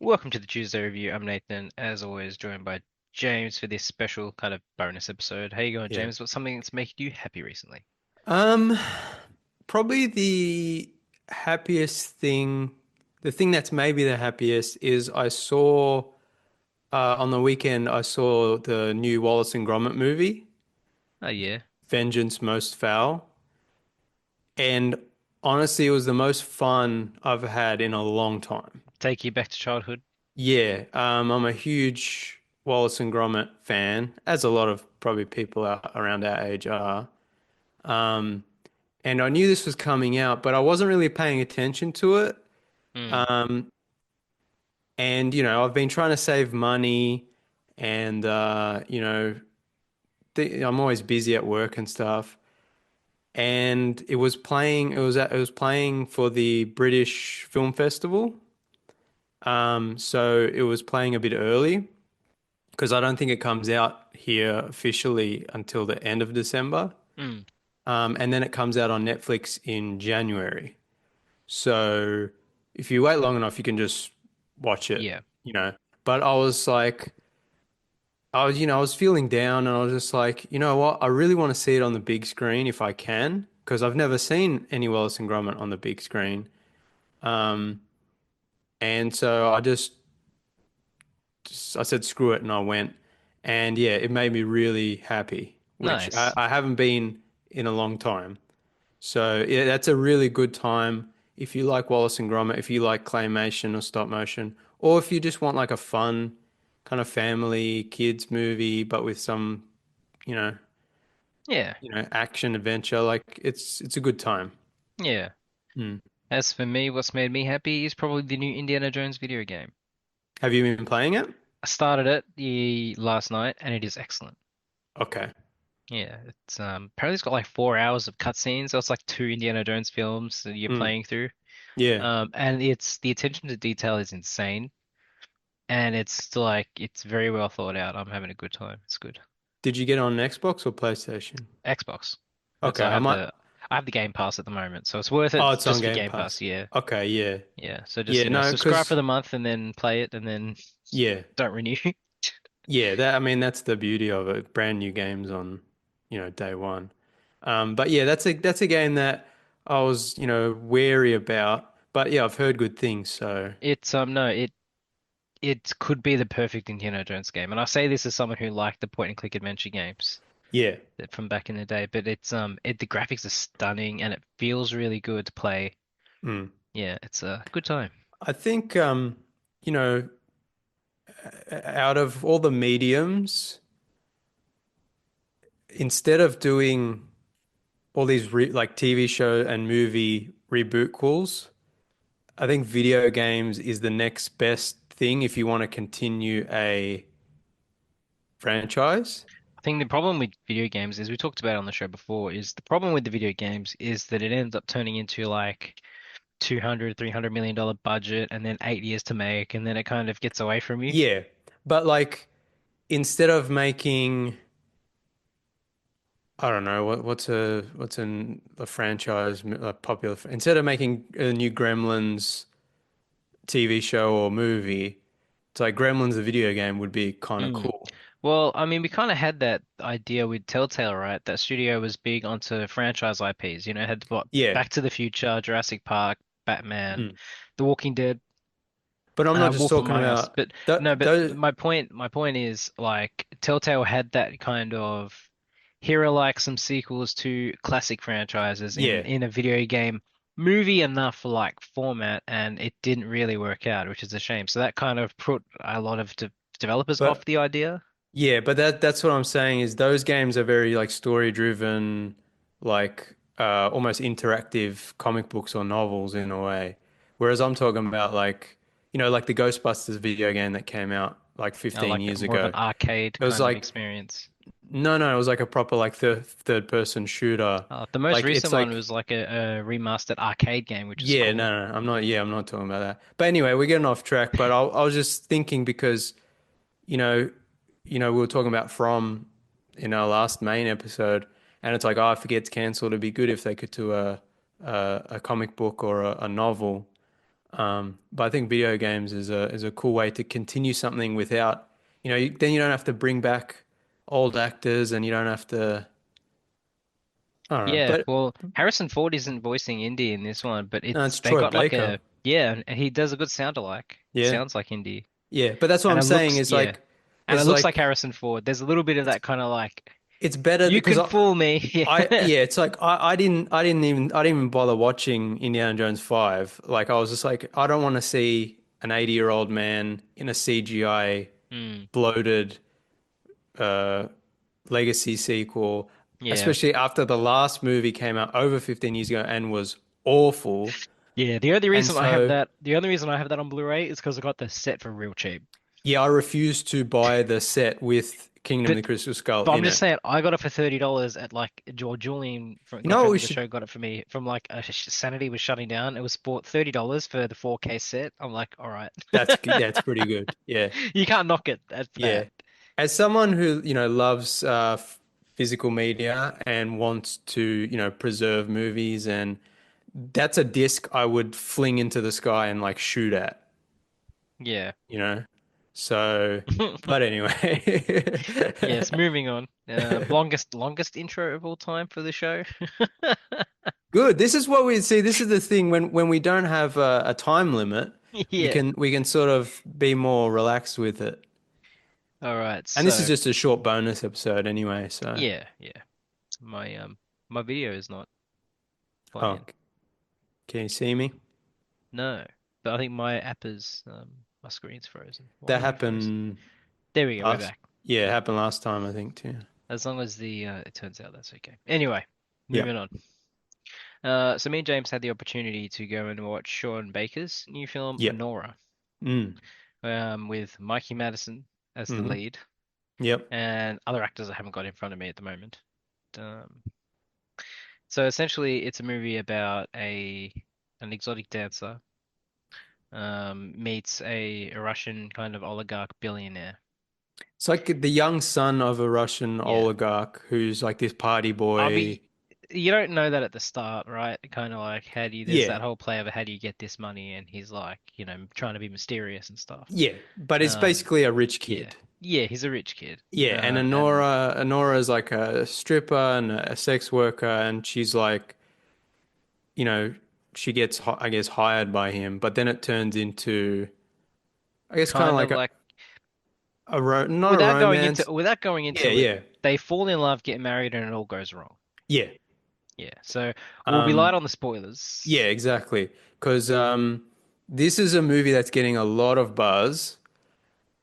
Welcome to the Tuesday review. I'm Nathan, as always, joined by James for this special kind of bonus episode. How you going, Yeah. James? What's something that's making you happy recently? Um, Probably happiest thing, the thing that's maybe the happiest is I saw on the weekend I saw the new Wallace and Gromit movie, Oh yeah, Vengeance Most Foul, and honestly, it was the most fun I've had in a long time. take you back to childhood. Yeah, I'm a huge Wallace and Gromit fan, as a lot of probably people around our age are. Um, and I knew this was coming out, but I wasn't really paying attention to it. Hmm. Um, and I've been trying to save money, and I'm always busy at work and stuff. And it was playing. It was playing for the British Film Festival. So it was playing a bit early because I don't think it comes out here officially until the end of December. Hmm. And then it comes out on Netflix in January. So if you wait long enough, you can just watch it, Yeah. you know. But I was like, I was feeling down and I was just like, you know what? I really want to see it on the big screen if I can, because I've never seen any Wallace and Gromit on the big screen. Um, and so I said, screw it, and I went. And yeah, it made me really happy, which Nice. I haven't been in a long time. So yeah, that's a really good time if you like Wallace and Gromit, if you like claymation or stop motion, or if you just want like a fun kind of family kids movie, but with some, you know, Yeah. action adventure. Like it's a good time. Yeah. Hmm. As for me, what's made me happy is probably the new Indiana Jones video game. Have you been playing it? I started it last night, and it is excellent. Okay. Yeah, it's apparently it's got like 4 hours of cutscenes. So it's like two Indiana Jones films that you're Hmm. playing through. Yeah. And it's the attention to detail is insane. And it's very well thought out. I'm having a good time. It's good. Did you get on Xbox or PlayStation? Xbox. That's Okay, I might. I have the Game Pass at the moment, so it's worth Oh, it it's on just for Game Game Pass. Pass. Yeah, Okay, yeah. yeah. So just Yeah, no, subscribe for because the month and then play it and then yeah. don't renew. Yeah, that I mean that's the beauty of it. Brand new games on, day one. But yeah, that's a game that I was, wary about. But yeah, I've heard good things, so It's no, it could be the perfect Indiana Jones game, and I say this as someone who liked the point and click adventure games yeah. from back in the day. But the graphics are stunning and it feels really good to play. Mm. Yeah, it's a good time. I think you know, out of all the mediums, instead of doing all these like TV show and movie reboot calls, I think video games is the next best thing if you want to continue a franchise. I think the problem with video games is we talked about it on the show before is the problem with the video games is that it ends up turning into like 200, $300 million budget and then 8 years to make and then it kind of gets away from you. Yeah, but like instead of making, I don't know what's a franchise a popular instead of making a new Gremlins TV show or movie, it's like Gremlins the video game would be kind of Mm. cool. Well, I mean, we kind of had that idea with Telltale, right? That studio was big onto franchise IPs. It had what Yeah. Back to the Future, Jurassic Park, Batman, Mm. The Walking Dead, But I'm not just Wolf talking Among Us. about But no, but those. my point is like Telltale had that kind of here are like some sequels to classic franchises in Yeah, in a video game movie enough for like format, and it didn't really work out, which is a shame. So that kind of put a lot of developers off but the idea. but that's what I'm saying is those games are very like story driven, like almost interactive comic books or novels in a way. Whereas I'm talking about like, like the Ghostbusters video game that came out like I 15 like years more of an ago. arcade It was kind of like experience. no, it was like a proper like third person shooter. The most Like recent it's one like was like a remastered arcade game, which is yeah, cool. I'm not. Yeah, I'm not talking about that. But anyway, we're getting off track. But I was just thinking because you know, we were talking about From in our last main episode, and it's like, oh, if it gets cancelled, it'd be good if they could do a comic book or a novel. But I think video games is a cool way to continue something without, then you don't have to bring back old actors and you don't have to, I don't know. Yeah, But well, Harrison Ford isn't voicing Indy in this one, but no, it's it's they Troy got like Baker. a yeah, and he does a good sound alike. Yeah. Sounds like Indy, Yeah. But that's what and I'm it saying looks is yeah, like, and it it's looks like like, Harrison Ford. There's a little bit of it's, that kind of like it's better you because can fool me. Yeah. yeah, it's like I didn't even bother watching Indiana Jones 5. Like I was just like I don't want to see an 80-year-old man in a CGI Mm, bloated uh legacy sequel, yeah. especially after the last movie came out over 15 years ago and was awful. Yeah, And so the only reason I have that on Blu-ray is because I got the set for real cheap. yeah, I refuse to buy the set with Kingdom of But the Crystal Skull but I'm in just it. saying I got it for $30 at like Julian from You know what friend we of the should show got it for me from like Sanity was shutting down. It was bought $30 for the 4K set. I'm like, all right. that's pretty good. Yeah. You can't knock it at Yeah. that. As someone who, loves physical media and wants to, preserve movies, and that's a disc I would fling into the sky and like shoot at, Yeah. you know? So, but anyway. Yes, moving on. Longest intro of all time for the show. Good. This is what we see. This is the thing when we don't have a time limit, Yeah. we can sort of be more relaxed with it. All right. And this is So, just a short bonus episode anyway, so yeah, yeah. My video is not oh, playing. can you see me? No. But I think my app is my screen's frozen. Why That are you frozen? happened There we go. We're last, back. yeah, it happened last time, I think, too. As long as the it turns out that's okay. Anyway, Yeah. moving on. So me and James had the opportunity to go and watch Sean Baker's new film Yep. Anora, Mm. with Mikey Madison as the Hmm. lead Yep. and other actors I haven't got in front of me at the moment. Um, so essentially, it's a movie about a an exotic dancer meets a Russian kind of oligarch billionaire. It's like the young son of a Russian Yeah. oligarch who's like this party I boy. mean, you don't know that at the start, right? Kind of like how do you, there's Yeah. that whole play of how do you get this money, and he's like, trying to be mysterious and stuff. Yeah. But it's Um, basically a rich yeah, kid. yeah, he's a rich kid. Yeah. And And Anora is like a stripper and a sex worker. And she's like, you know, she gets, I guess, hired by him. But then it turns into, I guess, kind of kind like of like not a romance. without going Yeah. into it, Yeah. they fall in love, get married, and it all goes wrong. Yeah. Yeah, so we'll be light Um, on the spoilers. yeah, exactly. Because this is a movie that's getting a lot of buzz.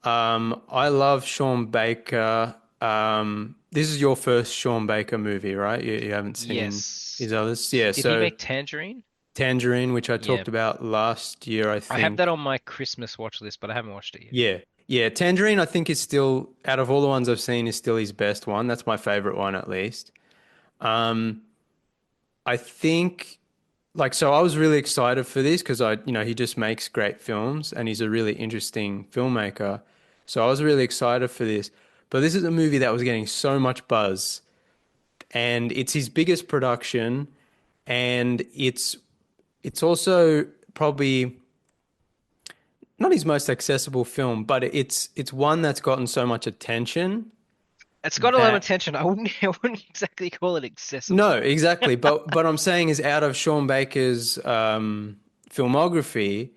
I love Sean Baker. This is your first Sean Baker movie, right? You haven't seen Yes. his others. Yeah, Did he so make Tangerine? Tangerine, which I Yeah. talked about last year, I I have that think. on my Christmas watch list, but I haven't watched it yet. Yeah. Yeah, Tangerine, I think is still, out of all the ones I've seen, is still his best one. That's my favorite one, at least. Um, I think, like, so I was really excited for this because he just makes great films and he's a really interesting filmmaker. So I was really excited for this. But this is a movie that was getting so much buzz, and it's his biggest production, and it's also probably not his most accessible film, but it's one that's gotten so much attention It's got a lot of that attention. I wouldn't I wouldn't exactly call it no, accessible. exactly. But I'm saying is out of Sean Baker's filmography,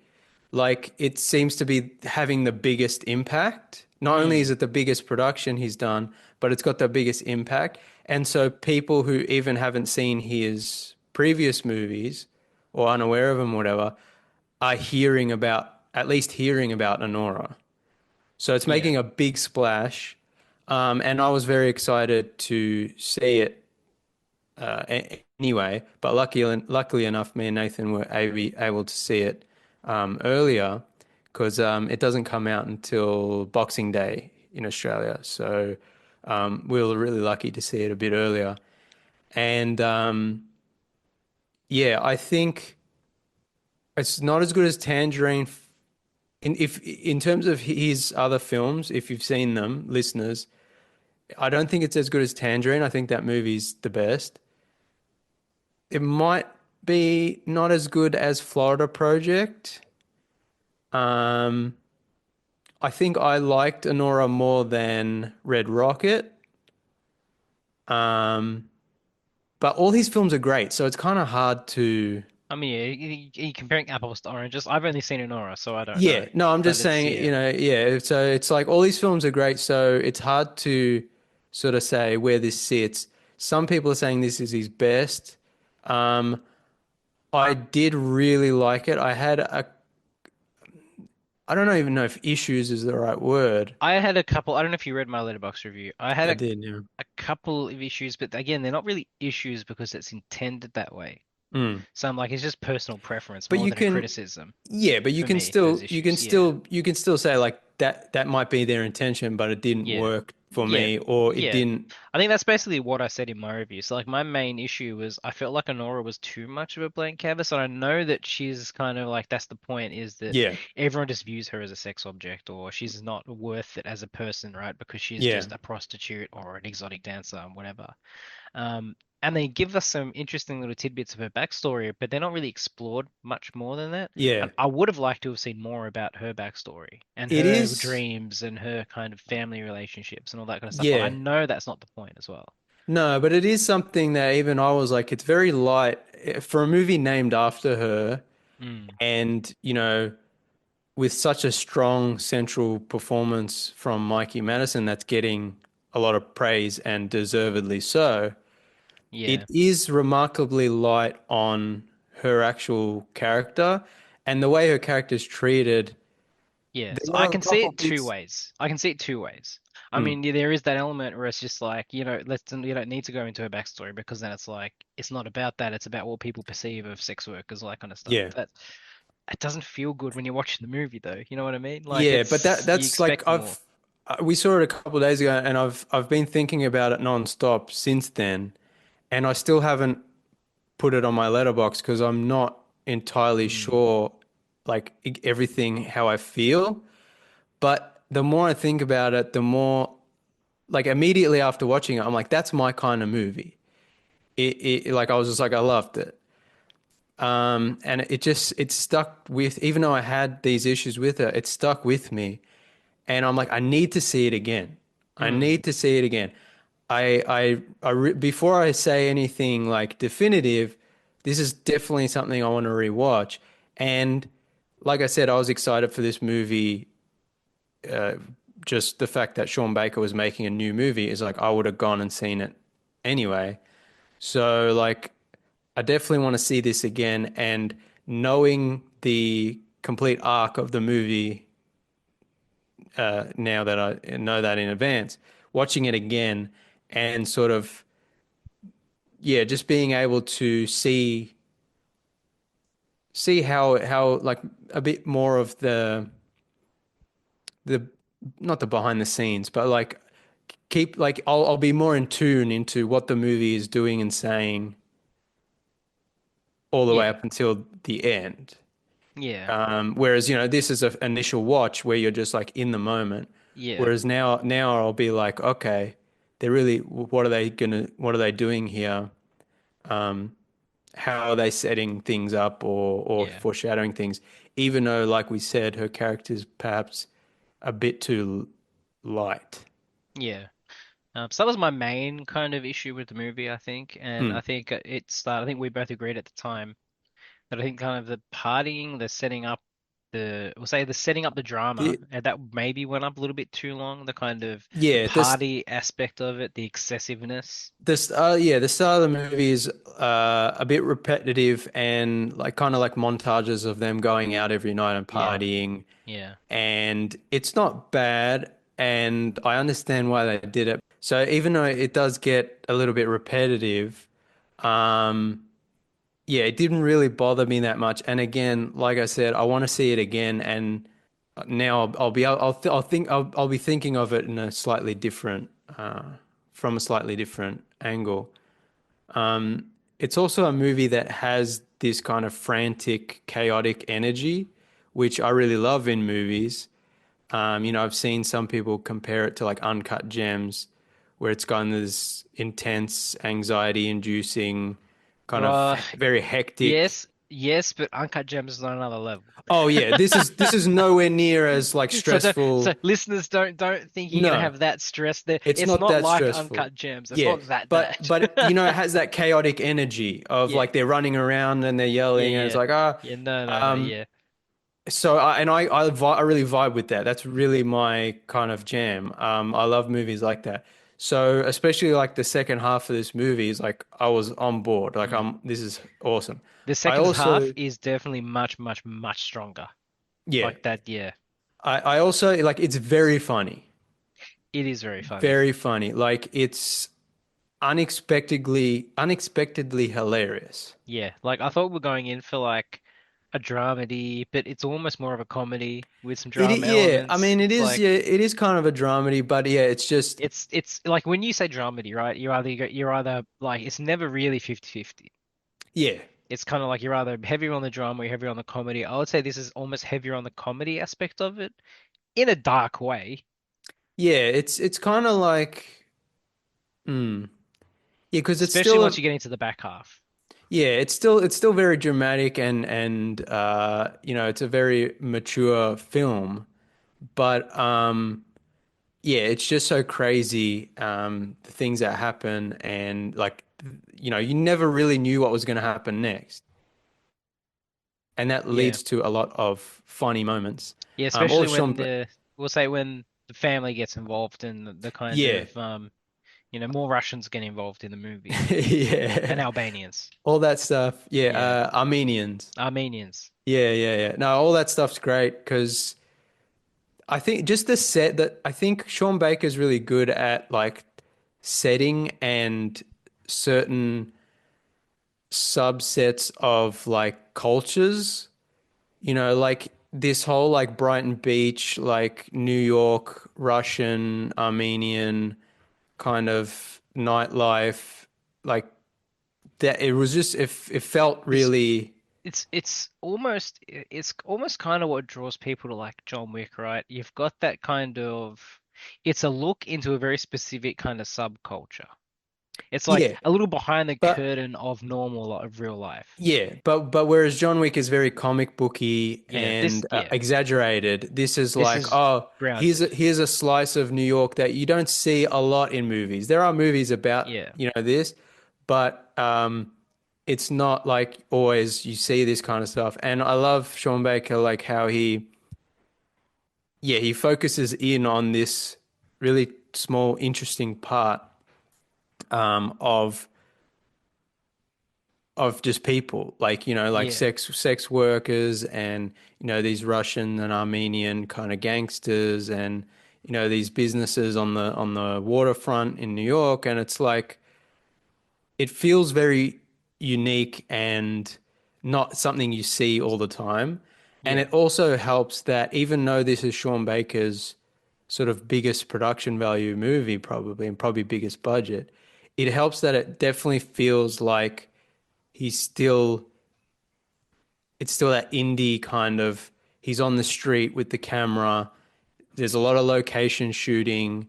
like it seems to be having the biggest impact. Not only is Mm, it the biggest production he's done, but it's got the biggest impact. And so people who even haven't seen his previous movies or unaware of him, whatever, are at least hearing about Anora. So it's yeah, making a big splash. And I was very excited to see it anyway. But luckily enough, me and Nathan were able to see it earlier because it doesn't come out until Boxing Day in Australia. So we were really lucky to see it a bit earlier. And yeah, I think it's not as good as Tangerine. In terms of his other films, if you've seen them, listeners, I don't think it's as good as Tangerine. I think that movie's the best. It might be not as good as Florida Project. Um, I think I liked Anora more than Red Rocket. Um, but all his films are great, so it's kind of hard to. I mean, yeah, you comparing apples to oranges. I've only seen Anora, so I don't know. Yeah, no, I'm But just it's saying, yeah, yeah. So it's like all these films are great, so it's hard to sort of say where this sits. Some people are saying this is his best. Um, I did really like it. I don't even know if issues is the right word. I had a couple. I don't know if you read my Letterboxd review. I had I did, yeah. a couple of issues, but again, they're not really issues because it's intended that way. Mm. So I'm like, it's just personal preference But more you than a can, criticism yeah, but for me. Those issues, yeah, you can still say like that might be their intention, but it didn't yeah, work for yeah, me, or it yeah. didn't. I think that's basically what I said in my review. So like my main issue was I felt like Honora was too much of a blank canvas, and I know that she's kind of like that's the point is that Yeah, everyone just views her as a sex object or she's not worth it as a person, right? Because she's yeah, just a prostitute or an exotic dancer and whatever. And they give us some interesting little tidbits of her backstory, but they're not really explored much more than that. And yeah. I would have liked to have seen more about her backstory and It her is, dreams and her kind of family relationships and all that kind of stuff. But I yeah. know that's not the point as well. No, but it is something that even I was like, it's very light for a movie named after her, Mm, and with such a strong central performance from Mikey Madison that's getting a lot of praise and deservedly so. It yeah, is remarkably light on her actual character and the way her character's treated. yeah. There So I were a can see couple it two bits. ways. I can see it two ways. I Mm, mean, yeah, there is that element where it's just like, you don't need to go into her backstory because then it's like, it's not about that. It's about what people perceive of sex workers, all that kind of stuff. yeah. But it doesn't feel good when you're watching the movie, though. You know what I mean? Like, Yeah, but you that's like expect more. we saw it a couple of days ago and I've been thinking about it non-stop since then and I still haven't put it on my letterbox because I'm not entirely Mm, sure like everything how I feel. But the more I think about it, the more like immediately after watching it, I'm like, that's my kind of movie. It like I was just like I loved it. And it stuck with even though I had these issues with it, it stuck with me. And I'm like, I need to see it again. I mm, need to see it again. Before I say anything like definitive, this is definitely something I want to rewatch. And like I said, I was excited for this movie. Just the fact that Sean Baker was making a new movie is like I would have gone and seen it anyway. So like I definitely want to see this again and knowing the complete arc of the movie now that I know that in advance, watching it again and sort of yeah, just being able to see how like a bit more of the not the behind the scenes, but like keep like I'll be more in tune into what the movie is doing and saying all the way yeah, up until the end. yeah, Whereas, this is an initial watch where you're just like in the moment. yeah, Whereas now I'll be like, okay, they're really, what are they doing here? How are they setting things up or yeah, foreshadowing things? Even though, like we said, her character's perhaps a bit too light. yeah. So that was my main kind of issue with the movie, I think, and Hmm. I think it started. I think we both agreed at the time that I think kind of the partying, the setting up, we'll say the setting up the drama, The, and that maybe went up a little bit too long. The kind of the yeah, party aspect of it, the excessiveness. the start of the movie is a bit repetitive and like kind of like montages of them going out every night and Yeah, partying. yeah, And it's not bad, and I understand why they did it. So even though it does get a little bit repetitive, um, yeah, it didn't really bother me that much. And again, like I said, I want to see it again, and now I'll be thinking of it in a slightly different, from a slightly different angle. It's also a movie that has this kind of frantic, chaotic energy, which I really love in movies. I've seen some people compare it to like Uncut Gems, where it's got this intense, anxiety-inducing, kind of uh, very hectic. yes. Yes, but Uncut Gems is on another level. Oh yeah, this is nowhere near as like So stressful. listeners don't think you're gonna No, have that stress there. it's It's not not that like stressful. Uncut Gems. It's Yeah, not that but bad. but it has that chaotic energy of Yeah. like they're running around and they're Yeah, yelling and it's yeah. like Yeah, no, um yeah. so I really vibe with that. That's really my kind of jam. I love movies like that. So especially like the second half of this movie is like I was on board. Like Mm. this is awesome. The I second half also is definitely much, much, much stronger. yeah, Like that, yeah. I also like it's very funny. It is very funny. Very funny. Like it's unexpectedly hilarious. Yeah. Like I thought we are going in for like a dramedy, but it's almost more of a comedy with some drama Yeah, I elements. mean it It's is yeah, like it is kind of a dramedy, but yeah, it's just it's like when you say dramedy, right? You're either like it's never really 50-50. yeah. It's kind of like you're either heavier on the drama or heavier on the comedy. I would say this is almost heavier on the comedy aspect of it in a dark way, Yeah, it's kind of like yeah, because it's especially still once you get into the back half. yeah, it's still very dramatic and it's a very mature film, but yeah, it's just so crazy the things that happen and like you never really knew what was going to happen next. And that Yeah. leads to a lot of funny moments. Yeah, All especially of Sean, when we'll say when the family gets involved and the kind yeah, of more Russians get involved in the movie and yeah, Albanians. all that stuff. Yeah, Yeah. Armenians. Armenians. Yeah, yeah, yeah. No, all that stuff's great because I think just the set that I think Sean Baker's really good at like setting and certain subsets of like cultures. Like this whole like Brighton Beach, like New York, Russian, Armenian kind of nightlife, like that. It was just it felt It's really it's almost kind of what draws people to like John Wick, right? You've got that kind of it's a look into a very specific kind of subculture. It's like yeah. a little behind the But curtain of of real life. yeah, but whereas John Wick is very comic booky Yeah, and yeah. exaggerated, this is This like, is oh, here's a, grounded. here's a slice of New York that you don't see a lot in movies. There are movies about, Yeah. this, but it's not like always you see this kind of stuff. And I love Sean Baker, like how he focuses in on this really small, interesting part of just people like like Yeah. sex workers and these Russian and Armenian kind of gangsters and these businesses on the waterfront in New York, and it's like it feels very unique and not something you see all the time. And Yeah. it also helps that even though this is Sean Baker's sort of biggest production value movie probably and probably biggest budget, it helps that it definitely feels like he's still it's still that indie kind of he's on the street with the camera. There's a lot of location shooting.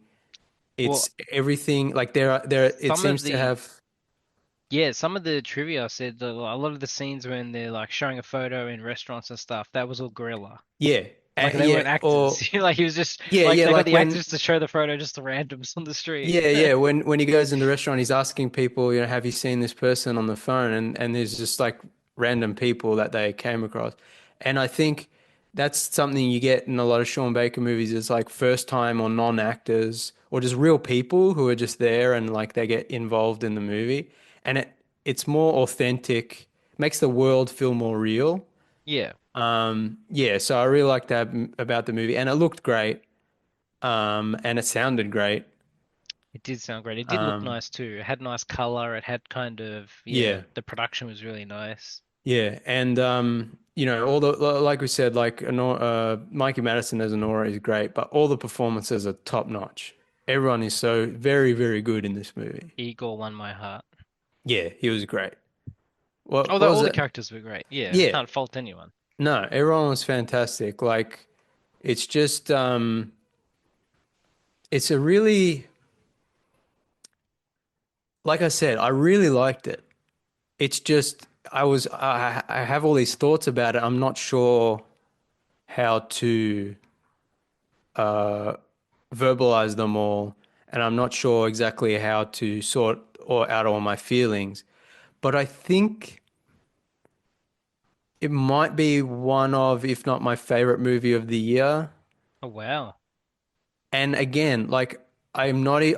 Well, It's everything like there it some of seems to the have some of the trivia said that a lot of the scenes when they're like showing a photo in restaurants and stuff, that was all guerrilla. yeah, Like they yeah weren't or actors. Like he was just yeah, like yeah, they got like the when actors to show the photo just to randoms on the street. yeah, yeah, when he goes in the restaurant he's asking people, have you seen this person on the phone, and there's just like random people that they came across. And I think that's something you get in a lot of Sean Baker movies is like first time or non-actors or just real people who are just there and like they get involved in the movie, and it's more authentic, makes the world feel more real. Yeah, Yeah, so I really like that about the movie, and it looked great, and it sounded great. it did sound great. It did look Um, nice too. It had nice color. It had kind of yeah, the production was really nice. yeah, and all the like we said, like Mikey Madison as Anora is great, but all the performances are top notch. Everyone is so very, very good in this movie. Igor won my heart. Yeah, he was great. What Although was all the it? characters were great. Yeah, Yeah, can't fault anyone. no, everyone was fantastic. Like, it's just it's a really, like I said, I really liked it. It's just I have all these thoughts about it. I'm not sure how to verbalize them all, and I'm not sure exactly how to sort or out all my feelings. But I think it might be one of, if not my favorite movie of the year. Oh wow. And again, like I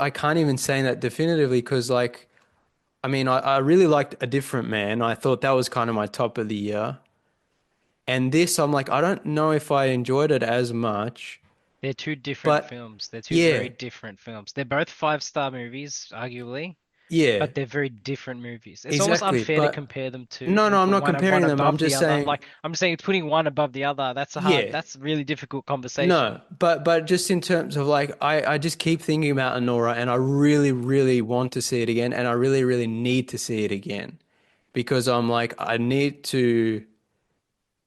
can't even say that definitively because I mean, I really liked A Different Man. I thought that was kind of my top of the year. And this, I'm like, I don't know if I enjoyed it as much, They're two different but films. They're two very yeah, different films. They're both five-star movies, arguably, yeah, but they're very different movies. It's almost exactly. unfair to But compare them to no, and I'm put not one comparing them. I'm above the just other. saying, Like I'm saying putting one above the other, yeah, that's a really difficult no, conversation. but just in terms of like, I just keep thinking about Anora, and I really, really want to see it again, and I really, really need to see it again because I'm like, I need to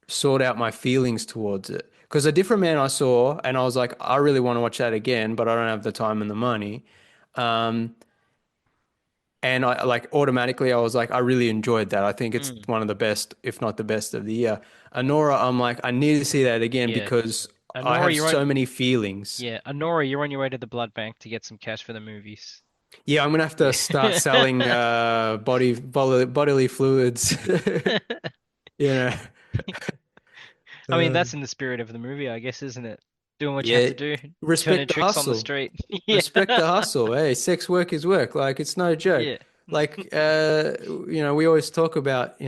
sort out my feelings towards it. Because A Different Man I saw, and I was like, I really want to watch that again, but I don't have the time and the money. Um, and I like automatically I was like, I really enjoyed that. I think it's Mm, one of the best, if not the best of the year. Anora, I'm like, I need to see that again yeah. because I Anora, have you're on so many feelings. yeah, Anora, you're on your way to the blood bank to get some cash for the movies. Yeah, I'm gonna have to Yeah. start selling bodily fluids. You know. I mean, Uh, that's in the spirit of the movie, I guess, isn't it? Doing what you have yeah, to do, turning respect the tricks on the hustle. street. Yeah. Respect the hustle. Hey, sex work is work. Like it's no joke. Yeah. Like we always talk about,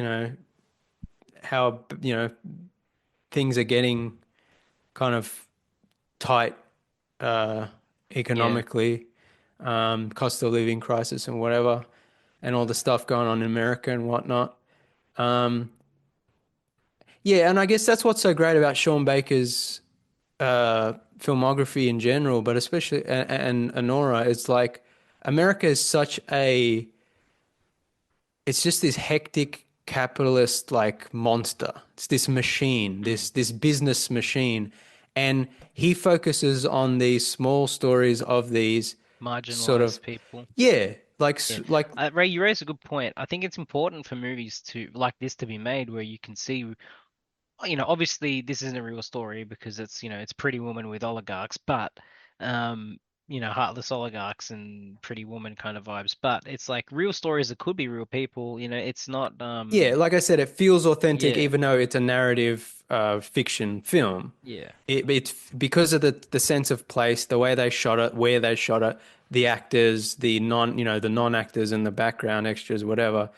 how, things are getting kind of tight uh Yeah. economically, cost of living crisis and whatever, and all the stuff going on in America and whatnot. Um, yeah, and I guess that's what's so great about Sean Baker's filmography in general, but especially and Anora. It's like America is such a it's just this hectic capitalist like monster. It's this machine, Mm. this business machine, and he focuses on these small stories of these sort of Marginalized people. yeah, Yeah. like Ray, you raise a good point. I think it's important for movies to like this to be made where you can see, obviously this isn't a real story because it's Pretty Woman with oligarchs, but um, heartless oligarchs and Pretty Woman kind of vibes. But it's like real stories that could be real people. It's not yeah, like I said, it feels authentic yeah, even though it's a narrative fiction film. yeah, It's because of the sense of place, the way they shot it, where they shot it, the actors, the non-actors in the background extras, whatever.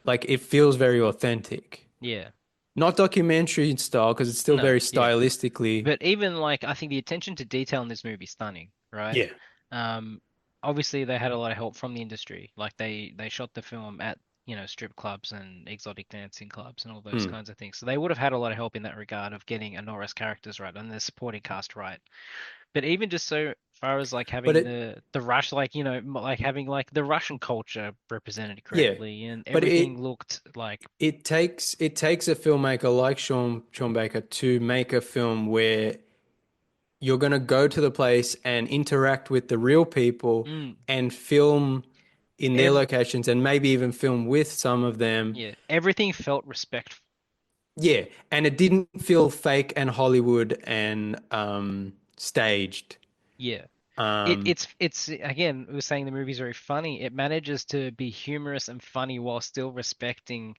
Like it feels very authentic. yeah. Not documentary style because it's still No, very yeah. stylistically. But even like I think the attention to detail in this movie is stunning, right? Yeah. Um, Obviously they had a lot of help from the industry. Like they shot the film at, strip clubs and exotic dancing clubs and all those Mm. kinds of things. So they would have had a lot of help in that regard of getting Anora's characters right and the supporting cast right. But even just so far as like But having it, the Rush, like, like having like the Russian culture represented yeah. correctly and But everything looked like it takes a filmmaker like Sean Baker to make a film where you're going to go to the place and interact with the real people mm, and film in their ev locations and maybe even film with some of them. yeah, everything felt respectful. Yeah, and it didn't feel fake and Hollywood and staged. Yeah. Um, It's again, we were saying the movie's very funny. It manages to be humorous and funny while still respecting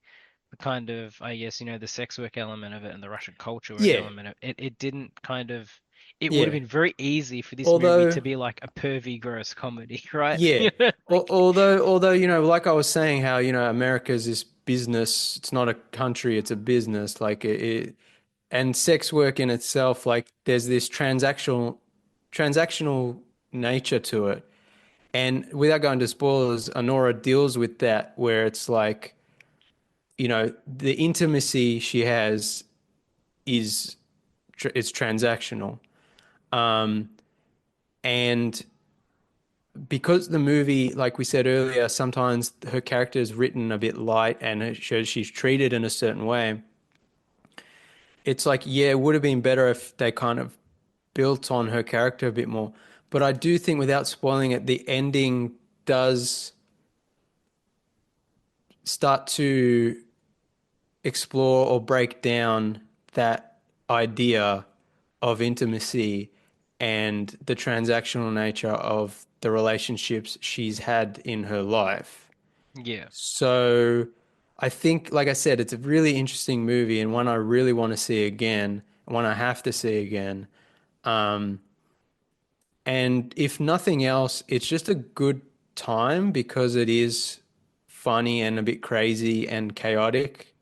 the kind of, I guess, the sex work element of it and the Russian culture yeah, element of it. It didn't kind of, it would have yeah. been very easy for this movie Although to be like a pervy, gross comedy, right? yeah. Like, Although, like I was saying, how, America's this business, it's not a country, it's a business. Like and sex work in itself, like there's this transactional nature to it. And without going to spoilers, Honora deals with that where it's like, the intimacy she has is it's transactional. Um, and because the movie, like we said earlier, sometimes her character is written a bit light and she's treated in a certain way. It's like, yeah, it would have been better if they kind of built on her character a bit more. But I do think, without spoiling it, the ending does start to explore or break down that idea of intimacy and the transactional nature of the relationships she's had in her life. Yeah. So I think, like I said, it's a really interesting movie and one I really want to see again, one I have to see again. Um, and if nothing else, it's just a good time because it is funny and a bit crazy and chaotic.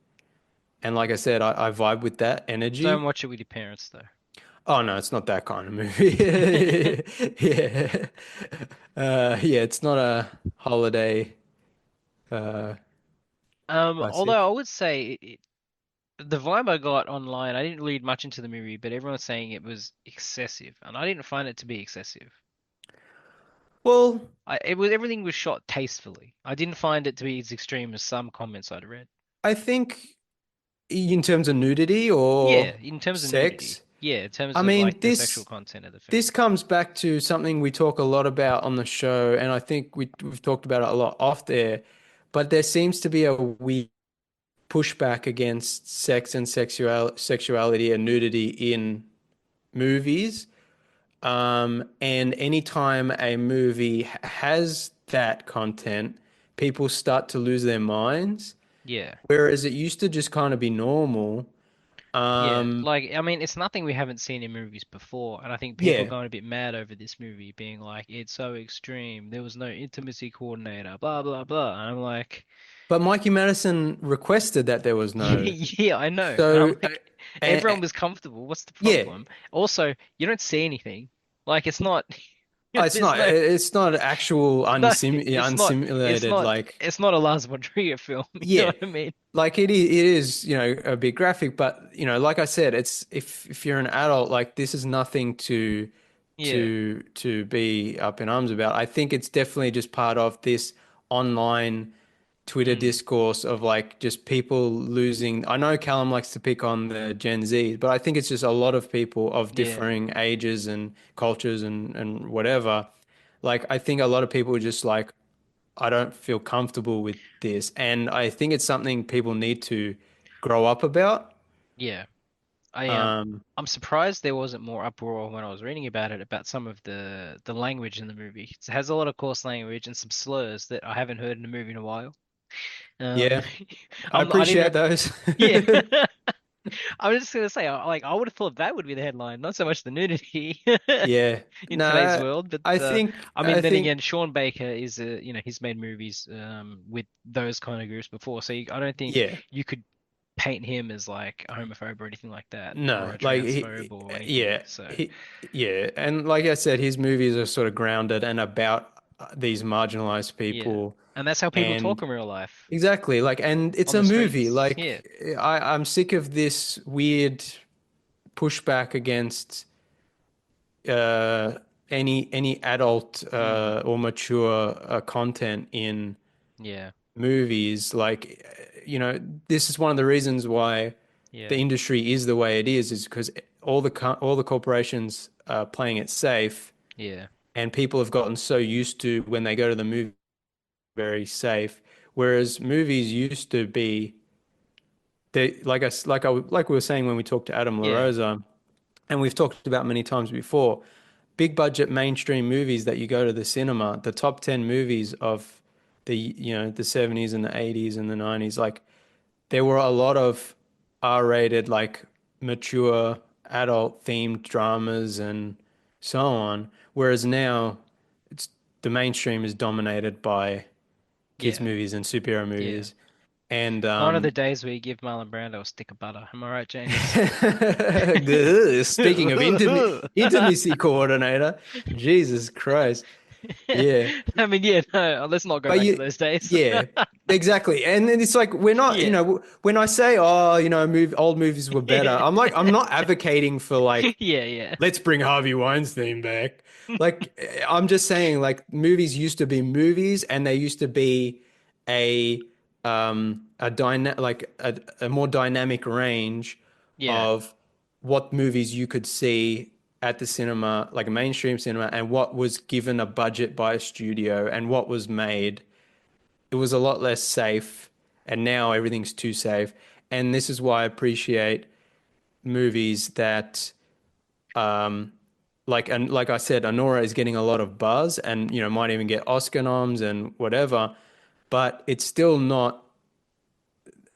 And like I said, I vibe with that Don't energy. watch it with your parents though. Oh no, it's not that kind of movie. Yeah. Yeah, it's not a holiday Although classic. I would say the vibe I got online, I didn't read much into the movie, but everyone's saying it was excessive, and I didn't find it to be excessive. Well, It was everything was shot tastefully. I didn't find it to be as extreme as some comments I'd read. I think in terms of nudity Yeah, or in terms of sex, nudity. Yeah, in terms I of mean like the sexual this content of the this film. comes back to something we talk a lot about on the show, and I think we've talked about it a lot off there, but there seems to be a weird pushback against sex and sexuality and nudity in movies. And anytime a movie has that content, people start to lose their minds. Yeah. Whereas it used to just kind of be normal. Yeah, Um, like I mean, it's nothing we haven't seen in movies before, and I think people are yeah. going a bit mad over this movie, being like, "It's so extreme. There was no intimacy coordinator, blah blah blah." And I'm like, But Mikey Madison requested that there was no. "Yeah, I know." And I'm So, like, uh, everyone was comfortable. What's the yeah. problem? Also, you don't see anything. Like, it's not. It's There's not. no. It's not actual No, it's unsimulated. not. Like, It's not a Lars von Trier film. You know yeah. what I mean? Like it is, a bit graphic, but like I said, it's if you're an adult, like this is nothing to Yeah. be up in arms about. I think it's definitely just part of this online Twitter Mm. discourse of like just people losing. I know Callum likes to pick on the Gen Z, but I think it's just a lot of people of Yeah. differing ages and cultures and whatever. Like I think a lot of people are just like, I don't feel comfortable with this. And I think it's something people need to grow up about. Yeah. I Um, I'm surprised there wasn't more uproar when I was reading about it about some of the language in the movie. It has a lot of coarse language and some slurs that I haven't heard in a movie in a while. Um, yeah, I I didn't know. appreciate those. Yeah, I was just gonna say, I would have thought that would be the headline, not so much the nudity Yeah. in today's No, world. But I think I mean, I then think again, Sean Baker is he's made movies with those kind of groups before, so I don't think yeah. you could paint him as like a homophobe or anything like that, or No, a like transphobe or anything. yeah, So yeah. And like I said, his movies are sort of grounded and about these marginalized yeah, people. and that's how people talk And in real life exactly, like, and it's on a the movie. streets. Yeah, Like, I'm sick of this weird pushback against uh, any adult mm, or mature content in yeah, movies. Like, this is one of the reasons why the yeah, industry is the way it is because all the corporations are playing it safe, yeah, and people have gotten so used to when they go to the movie very safe. Whereas movies used to be they like we were saying when we talked to Adam yeah, LaRosa, and we've talked about many times before, big budget mainstream movies that you go to the cinema, the top 10 movies of the 70s and the 80s and the 90s, like there were a lot of R-rated, like mature adult themed dramas and so on. Whereas now it's the mainstream is dominated by kids' yeah, movies and superhero yeah. movies. And Gone are the days where you give Marlon Brando a stick of butter. Am I right, James? speaking of intimacy coordinator, Jesus Christ. Yeah. I mean, yeah, no, let's not go But back to those days. yeah, exactly. And then it's like we're not, Yeah, when I say, oh, old movies were better, I'm like, I'm not advocating for like, yeah, yeah, let's bring Harvey Weinstein back. Like, I'm just saying, like, movies used to be movies, and they used to be a a more dynamic range yeah, of what movies you could see at the cinema, like a mainstream cinema, and what was given a budget by a studio and what was made. It was a lot less safe, and now everything's too safe. and this is why I appreciate movies that like I said, Anora is getting a lot of buzz and might even get Oscar noms and whatever, but it's still not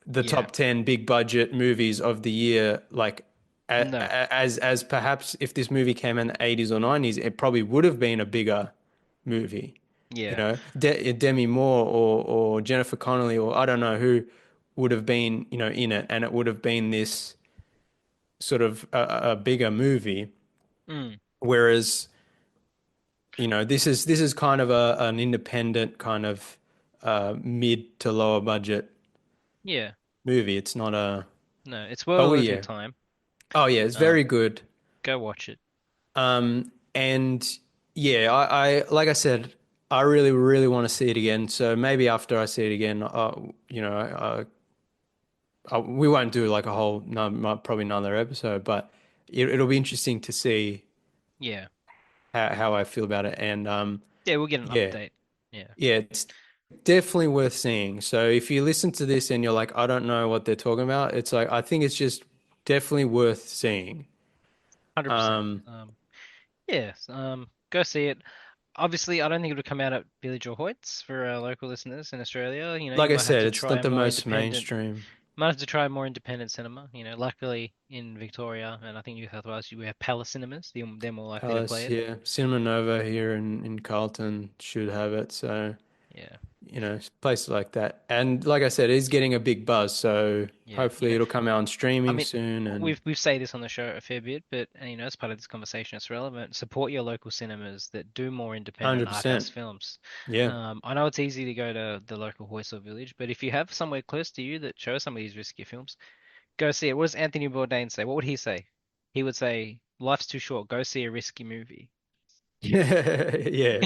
the Yeah. top 10 big budget movies of the year. Like No. as perhaps if this movie came in the 80s or 90s, it probably would have been a bigger movie. Yeah. Demi Moore or Jennifer Connelly or I don't know who would have been, in it, and it would have been this sort of a bigger movie. Mm. Whereas, this is kind of an independent kind of mid to lower budget Yeah. movie. It's not a, No, it's but well we worth your yeah. time. Oh yeah, it's very Um, good. Go watch it. And yeah, I like I said, I really, really want to see it again. So maybe after I see it again, we won't do like a whole, no, probably another episode, but it'll be interesting to see Yeah. how I feel about it. And Yeah, we'll get an yeah, update. Yeah. yeah, it's definitely worth seeing. So if you listen to this and you're like, I don't know what they're talking about, it's like I think it's just definitely worth seeing. 100%. Um, Yes. Go see it. Obviously, I don't think it'll come out at Billy Joe Hoyt's for our local listeners in Australia. You like I might have said, to it's try not a the more most independent. mainstream. Might have to try more independent cinema. Luckily in Victoria and I think New South Wales, we have Palace cinemas. They're more likely to play Palace, it. yeah. Cinema Nova here in Carlton should have it. So, Yeah. places like that. And like I said, it's getting a big buzz. So Yeah. hopefully it'll come out on I streaming mean, soon and we've said this on the show a fair bit, but as part of this conversation, it's relevant. Support your local cinemas that do more independent art house 100%. films. Yeah. I know it's easy to go to the local Hoysel Village, but if you have somewhere close to you that shows some of these riskier films, go see it. What does Anthony Bourdain say? What would he say? He would say, "Life's too short. Go see a risky movie." Yeah.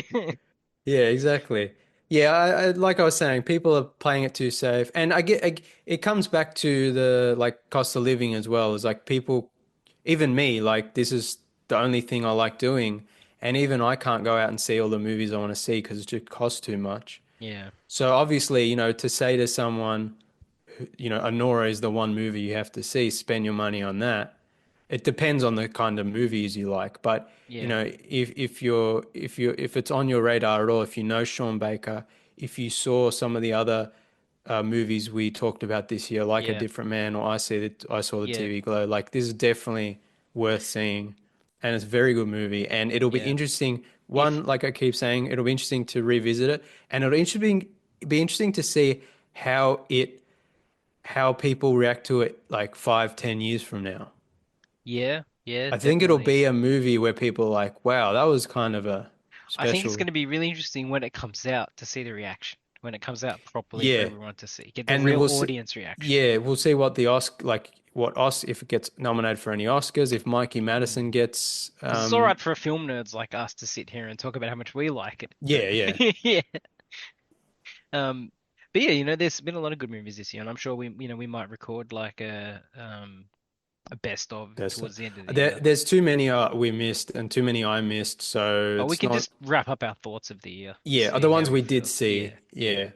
Yeah, exactly. Yeah, like I was saying, people are playing it too safe. And it comes back to the like cost of living as well. It's like people, even me, like this is the only thing I like doing. And even I can't go out and see all the movies I want to see because it just costs too much. Yeah, So obviously, to say to someone, Anora is the one movie you have to see, spend your money on that. It depends on the kind of movies you like, but yeah, if it's on your radar at all, if you know Sean Baker, if you saw some of the other movies we talked about this year, like A yeah, Different Man or I Saw the yeah, TV Glow, like this is definitely worth seeing, and it's a very good movie, and it'll be yeah. interesting. If One, like I keep saying, it'll be interesting to revisit it, and be interesting to see how how people react to it like 5, 10 years from now. Yeah, yeah, I think it'll definitely. be a movie where people are like, wow, that was kind of a I think it's special. going to be really interesting when it comes out to see the reaction. When it comes out properly for Yeah. everyone to see, get the And real we'll see, audience reaction. yeah, we'll see what the Oscar, like if it gets nominated for any Oscars, if Mikey Madison gets, Because it's all right for film nerds like us to sit here and talk about how much we like it, but yeah, yeah, yeah. Um, but yeah, there's been a lot of good movies this year, and I'm sure we might record like a best of that's, towards the end of the there, year. there's too many we missed and too many I missed. So But we it's can not, just wrap up our thoughts of the year, yeah, the seeing how ones we we did feel. see. Yeah, yeah.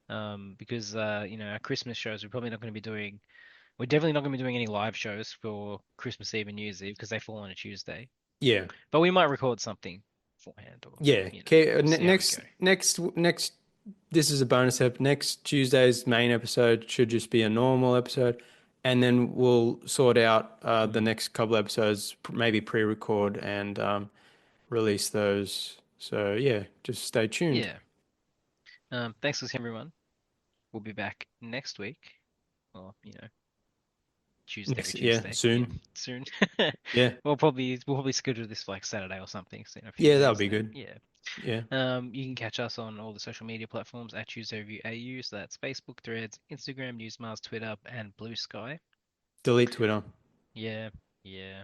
Yeah, Because our Christmas shows we're probably not going to be doing. We're definitely not going to be doing any live shows for Christmas Eve and New Year's Eve because they fall on a Tuesday. yeah. But we might record something beforehand, or Yeah. we'll see how we go. Next, this is a bonus ep. Next Tuesday's main episode should just be a normal episode, and then we'll sort out the Mm. next couple episodes, maybe pre-record and release those. So yeah, just stay tuned. Yeah. Thanks for listening, everyone. We'll be back next week. Or Tuesday every Yeah, Tuesday. Yeah, soon. soon. Yeah, We'll probably schedule this for like Saturday or something, so in a few yeah, that'll days be then. good. Yeah. Yeah, You can catch us on all the social media platforms at Tuesday Review AU. So that's Facebook, Threads, Instagram, Newsmars, Twitter, and Blue Sky. delete Twitter. Yeah, yeah.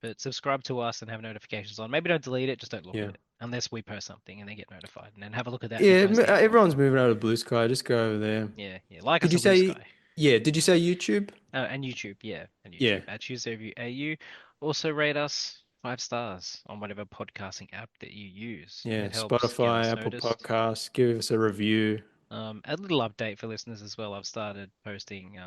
But subscribe to us and have notifications on. Maybe don't delete it, just don't look at Yeah, it. Unless we post something and they get notified. And then have a look at that yeah. reposting for it. Everyone's moving over to Blue Sky. Just go over there. Yeah, yeah. Like Did us you on Blue say? Sky. Yeah. Did you say YouTube? And YouTube, yeah, and Yeah. YouTube at Tuesday Review AU. Also rate us 5 stars on whatever podcasting app that you use. Yeah, It helps get Spotify, us Apple noticed. Podcasts, give us a review. A little update for listeners as well. I've started posting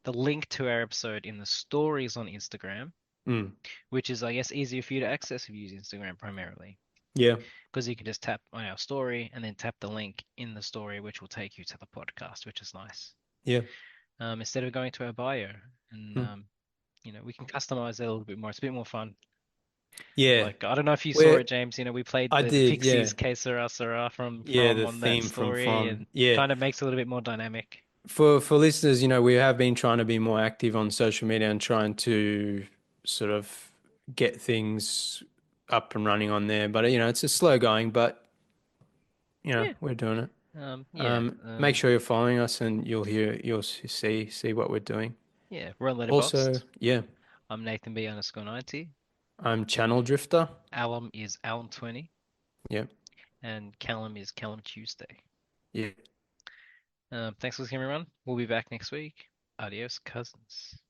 the link to our episode in the stories on Instagram, Mm. which is, I guess, easier for you to access if you use Instagram primarily. Yeah. Because you can just tap on our story and then tap the link in the story, which will take you to the podcast, which is nice. Yeah. Instead of going to our bio, and Mm. we can customize it a little bit more. It's a bit more fun. Yeah. Like I don't know if you saw Where it, James. We played I the did, Pixies yeah. "Que Sera Sera" from Yeah, the on that theme story, from and yeah. kind of makes it a little bit more dynamic. For listeners, we have been trying to be more active on social media and trying to sort of get things up and running on there. But it's a slow going, but Yeah. we're doing it. Yeah. Make sure you're following us and you'll see what we're doing. Yeah. We're on Also, Letterboxd. yeah, I'm Nathan B underscore 90. I'm Channel Drifter. Alum is Alum 20, Yeah, and Callum is Callum Tuesday. yeah. Thanks for listening, everyone. We'll be back next week. Adios, cousins.